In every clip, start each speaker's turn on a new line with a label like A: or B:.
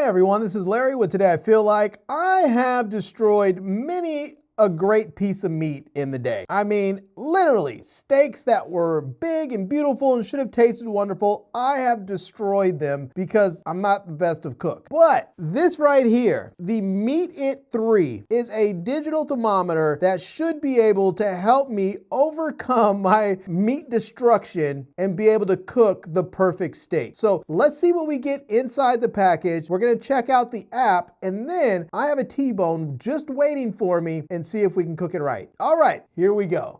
A: everyone, this is Larry with Today I Feel Like. I have destroyed many a great piece of meat in the day. I mean, literally, steaks that were big and beautiful and should have tasted wonderful, I have destroyed them because I'm not the best of cook. But this right here, the Meat It 3, is a digital thermometer that should be able to help me overcome my meat destruction and be able to cook the perfect steak. So let's see what we get inside the package. We're gonna check out the app, and then I have a T-bone just waiting for me and see if we can cook it right. All right, here we go.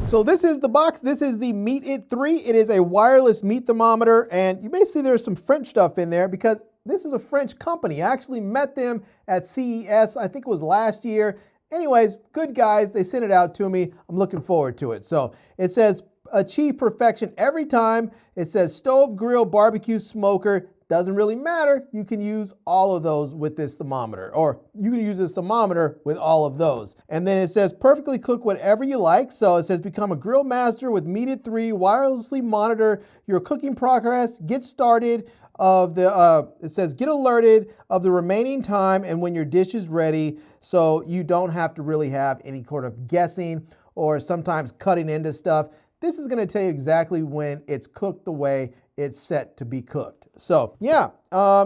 A: So this is the box. This is the Meat It 3. It is a wireless meat thermometer, and you may see there's some French stuff in there because this is a French company. I actually met them at CES, I think it was last year. Anyways, good guys, they sent it out to me. I'm looking forward to it. So it says achieve perfection every time. It says stove, grill, barbecue, smoker. Doesn't really matter. You can use all of those with this thermometer, or you can use this thermometer with all of those. And then it says perfectly cook whatever you like. So it says become a grill master with Meat It 3, wirelessly monitor your cooking progress, get started of the, it says get alerted of the remaining time and when your dish is ready, so you don't have to really have any sort of guessing or sometimes cutting into stuff. This is gonna tell you exactly when it's cooked the way it's set to be cooked. So yeah,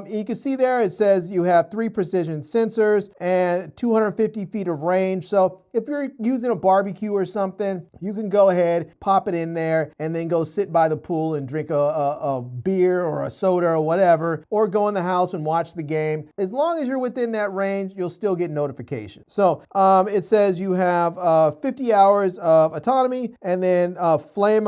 A: you can see there it says you have 3 precision sensors and 250 feet of range. So if you're using a barbecue or something, you can go ahead, pop it in there, and then go sit by the pool and drink a beer or a soda or whatever, or go in the house and watch the game. As long as you're within that range, you'll still get notifications. So it says you have 50 hours of autonomy, and then flare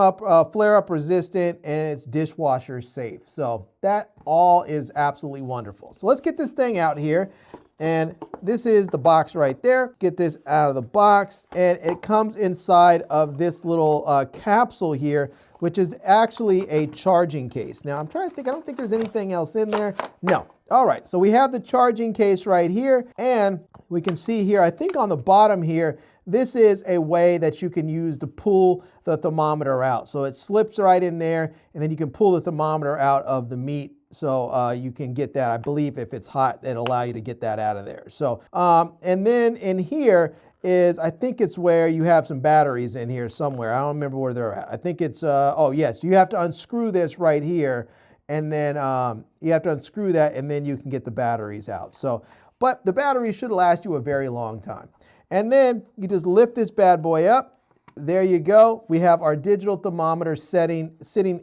A: up resistant, and it's dishwasher safe. So that all is absolutely wonderful. So let's get this thing out here. And this is the box right there. Get this out of the box, and it comes inside of this little capsule here, which is actually a charging case. Now I'm trying to think, I don't think there's anything else in there. No. All right, so we have the charging case right here, and we can see here, I think on the bottom here, this is a way that you can use to pull the thermometer out. So it slips right in there, and then you can pull the thermometer out of the meat. So you can get that, I believe if it's hot, it'll allow you to get that out of there. So, and then in here is, I think it's where you have some batteries in here somewhere. I don't remember where they're at. I think it's, oh yes, you have to unscrew this right here, and then you have to unscrew that, and then you can get the batteries out. So, but the batteries should last you a very long time. And then you just lift this bad boy up. There you go. We have our digital thermometer sitting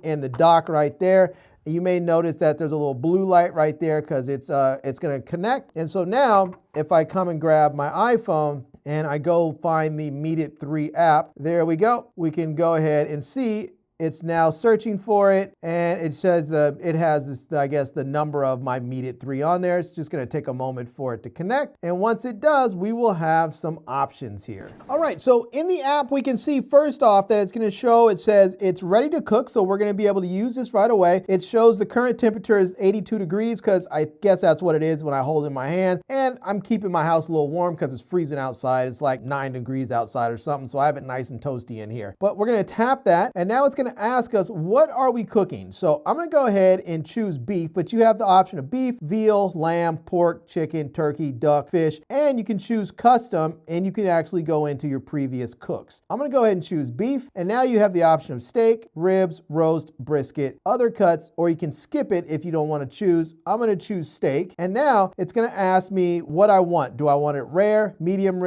A: in the dock right there. You may notice that there's a little blue light right there because it's going to connect. And so now if I come and grab my iPhone and I go find the Meat It 3 app, there we go. We can go ahead and see it's now searching for it, and it says it has this, I guess, the number of my Meat It 3 on there. It's just gonna take a moment for it to connect. And once it does, we will have some options here. All right, so in the app, we can see first off that it's gonna show, it says it's ready to cook, so we're gonna be able to use this right away. It shows the current temperature is 82 degrees, because I guess that's what it is when I hold it in my hand. And I'm keeping my house a little warm because it's freezing outside. It's like 9 degrees outside or something, so I have it nice and toasty in here. But we're gonna tap that, and now it's gonna ask us, what are we cooking? So I'm gonna go ahead and choose beef, but you have the option of beef, veal, lamb, pork, chicken, turkey, duck, fish, and you can choose custom, and you can actually go into your previous cooks. I'm gonna go ahead and choose beef, and now you have the option of steak, ribs, roast, brisket, other cuts, or you can skip it if you don't wanna choose. I'm gonna choose steak, and now it's gonna ask me what I want. Do I want it rare, medium,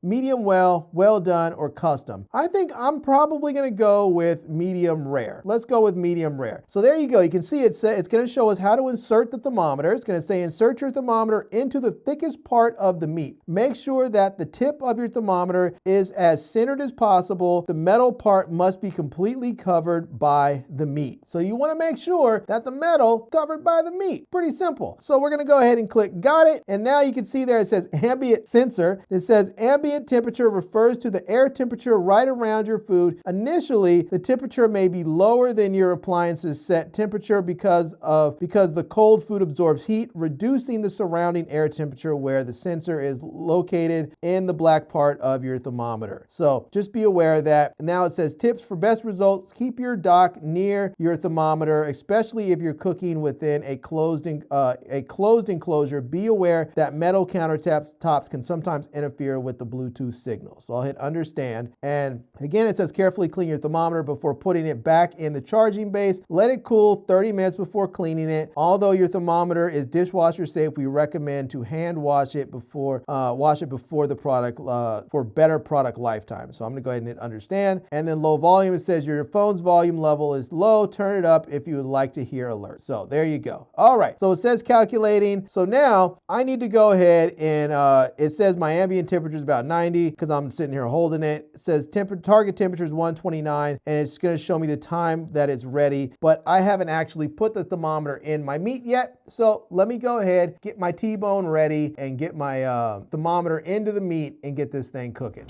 A: medium well, well done, or custom? I think I'm probably gonna go with medium rare. Let's go with medium rare. So there you go. You can see it's gonna show us how to insert the thermometer. It's gonna say insert your thermometer into the thickest part of the meat. Make sure that the tip of your thermometer is as centered as possible. The metal part must be completely covered by the meat. So you wanna make sure that the metal covered by the meat. Pretty simple. So we're gonna go ahead and click got it. And now you can see there it says ambient sensor. It says ambient Ambient temperature refers to the air temperature right around your food. Initially, the temperature may be lower than your appliance's set temperature because the cold food absorbs heat, reducing the surrounding air temperature where the sensor is located in the black part of your thermometer. So just be aware of that. Now it says tips for best results. Keep your dock near your thermometer, especially if you're cooking within a closed enclosure. Be aware that metal countertops can sometimes interfere with the Bluetooth signal. So I'll hit understand. And again, it says carefully clean your thermometer before putting it back in the charging base. Let it cool 30 minutes before cleaning it. Although your thermometer is dishwasher safe, we recommend to hand wash it before the product for better product lifetime. So I'm gonna go ahead and hit understand. And then low volume, it says your phone's volume level is low. Turn it up if you would like to hear alerts. So there you go. All right, so it says calculating. So now I need to go ahead and it says my ambient temperature is about 90 because I'm sitting here holding it. It says target temperature is 129 and it's gonna show me the time that it's ready, but I haven't actually put the thermometer in my meat yet. So let me go ahead, get my T-bone ready and get my thermometer into the meat and get this thing cooking.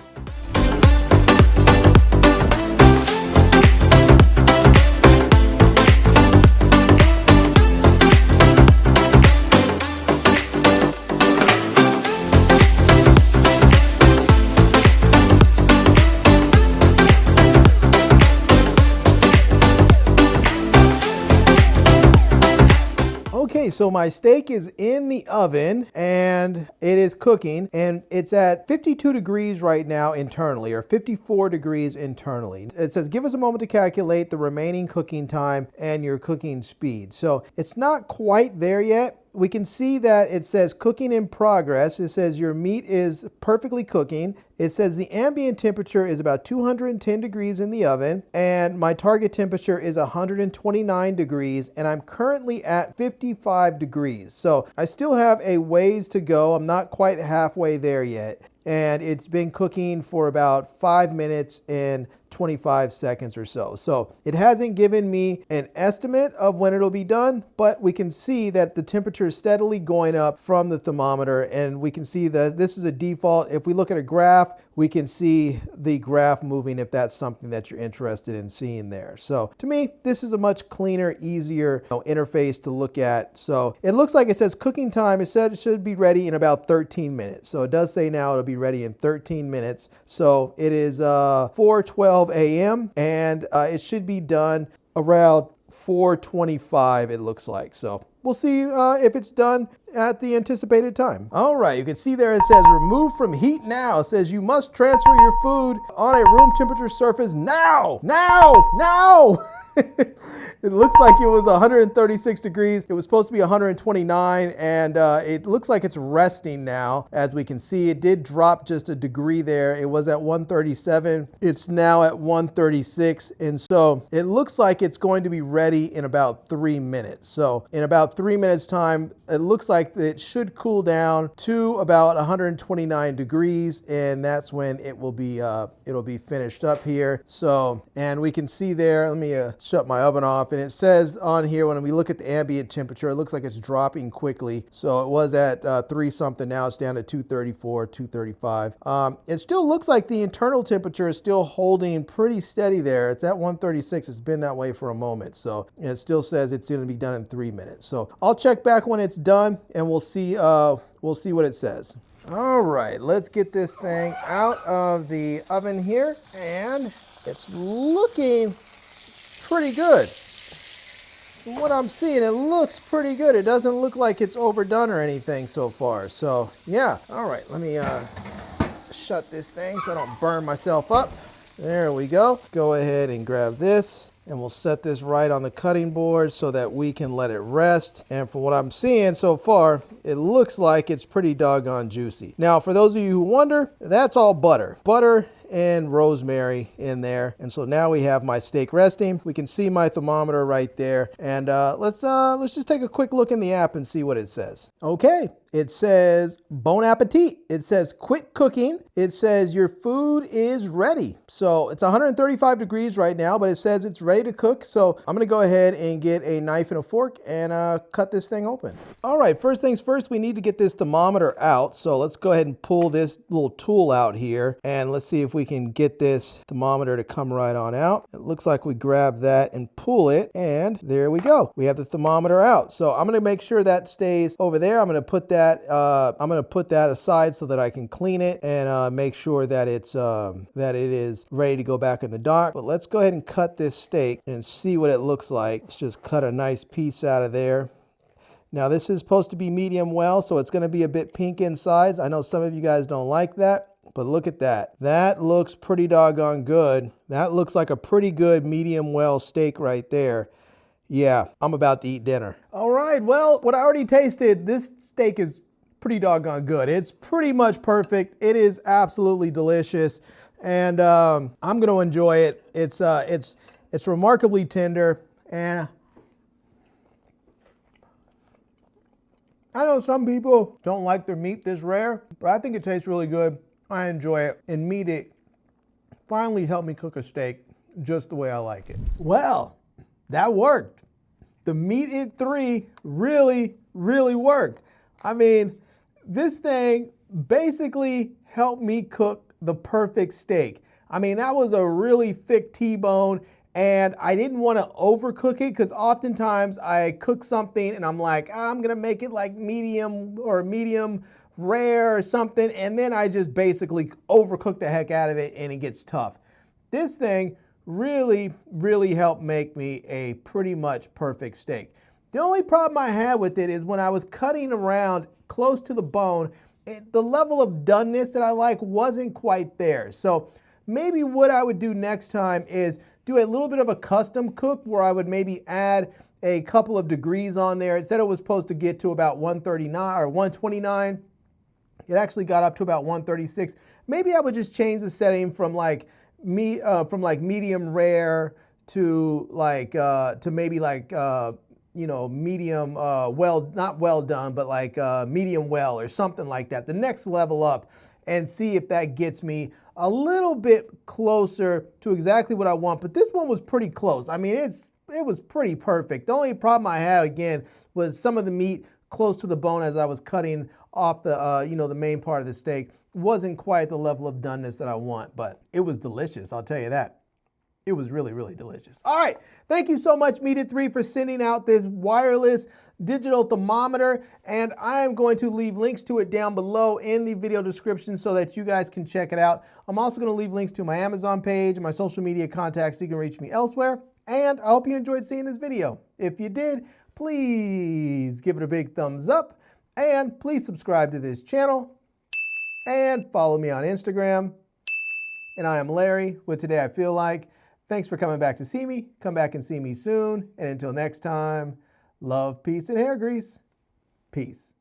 A: Okay, so my steak is in the oven and it is cooking and it's at 52 degrees right now internally, or 54 degrees internally. It says give us a moment to calculate the remaining cooking time and your cooking speed. So it's not quite there yet. We can see that it says cooking in progress. It says your meat is perfectly cooking. It says the ambient temperature is about 210 degrees in the oven and my target temperature is 129 degrees and I'm currently at 55 degrees. So I still have a ways to go. I'm not quite halfway there yet. And it's been cooking for about 5 minutes and 25 seconds or so. So it hasn't given me an estimate of when it'll be done, but we can see that the temperature is steadily going up from the thermometer and we can see that this is a default. If we look at a graph, we can see the graph moving if that's something that you're interested in seeing there. So to me, this is a much cleaner, easier interface to look at. So it looks like it says cooking time. It said it should be ready in about 13 minutes. So it does say now it'll be ready in 13 minutes. So it is 4:12 a.m. and it should be done around 4:25 it looks like. So we'll see if it's done at the anticipated time. All right, you can see there it says remove from heat now. It says you must transfer your food on a room temperature surface now. It looks like it was 136 degrees. It was supposed to be 129 and it looks like it's resting now. As we can see, it did drop just a degree there. It was at 137. It's now at 136. And so it looks like it's going to be ready in about 3 minutes. So in about 3 minutes time, it looks like it should cool down to about 129 degrees. And that's when it will be, it'll be finished up here. So, and we can see there, let me shut my oven off. And it says on here, when we look at the ambient temperature, it looks like it's dropping quickly. So it was at 3 something, now it's down to 234, 235. It still looks like the internal temperature is still holding pretty steady there. It's at 136, it's been that way for a moment. So it still says it's gonna be done in 3 minutes. So I'll check back when it's done and we'll see what it says. All right, let's get this thing out of the oven here and it's looking pretty good. From what I'm seeing, it looks pretty good. It doesn't look like it's overdone or anything so far. So yeah, all right, let me shut this thing so I don't burn myself up. There we go. Go ahead and grab this and we'll set this right on the cutting board so that we can let it rest. And from what I'm seeing so far, it looks like it's pretty doggone juicy. Now, for those of you who wonder, that's all butter. Butter and rosemary in there. And so now we have my steak resting. We can see my thermometer right there. And let's just take a quick look in the app and see what it says. Okay, It says bon appetit. It says quit cooking. It says your food is ready. So it's 135 degrees right now, but it says it's ready to cook. So I'm gonna go ahead and get a knife and a fork and cut this thing open. All right, first things first, we need to get this thermometer out. So let's go ahead and pull this little tool out here and let's see if we can get this thermometer to come right on out. It looks like we grab that and pull it, and there we go. We have the thermometer out. So I'm gonna make sure that stays over there. I'm gonna put that aside so that I can clean it and make sure that it is ready to go back in the dock. But let's go ahead and cut this steak and see what it looks like. Let's just cut a nice piece out of there. Now this is supposed to be medium well, so it's gonna be a bit pink inside. I know some of you guys don't like that, but look at that. That looks pretty doggone good. That looks like a pretty good medium well steak right there. Yeah, I'm about to eat dinner. All right, well, what I already tasted, this steak is pretty doggone good. It's pretty much perfect. It is absolutely delicious, and I'm gonna enjoy it. It's remarkably tender, and I know some people don't like their meat this rare, but I think it tastes really good. I enjoy it, and Meat It finally helped me cook a steak just the way I like it. Well, that worked. The Meat It 3 really, really worked. I mean, this thing basically helped me cook the perfect steak. I mean, that was a really thick T-bone, and I didn't want to overcook it because oftentimes I cook something and I'm like, I'm gonna make it like medium or medium rare or something, and then I just basically overcook the heck out of it and it gets tough. This thing really, really helped make me a pretty much perfect steak. The only problem I had with it is when I was cutting around close to the bone, the level of doneness that I like wasn't quite there. So maybe what I would do next time is do a little bit of a custom cook where I would maybe add a couple of degrees on there. It said it was supposed to get to about 139 or 129. It actually got up to about 136. Maybe I would just change the setting from like medium rare to maybe medium well, not well done, but like medium well or something like that. The next level up, and see if that gets me a little bit closer to exactly what I want. But this one was pretty close. I mean, it was pretty perfect. The only problem I had again was some of the meat close to the bone as I was cutting off the the main part of the steak wasn't quite the level of doneness that I want, but it was delicious, I'll tell you that. It was really, really delicious. All right, thank you so much, Meat It 3, for sending out this wireless digital thermometer, and I am going to leave links to it down below in the video description so that you guys can check it out. I'm also gonna leave links to my Amazon page and my social media contacts so you can reach me elsewhere, and I hope you enjoyed seeing this video. If you did, please give it a big thumbs up, and please subscribe to this channel, and follow me on Instagram. And I am Larry with Today I Feel Like. Thanks for coming back to see me. Come back and see me soon. And until next time, love, peace, and hair grease. Peace.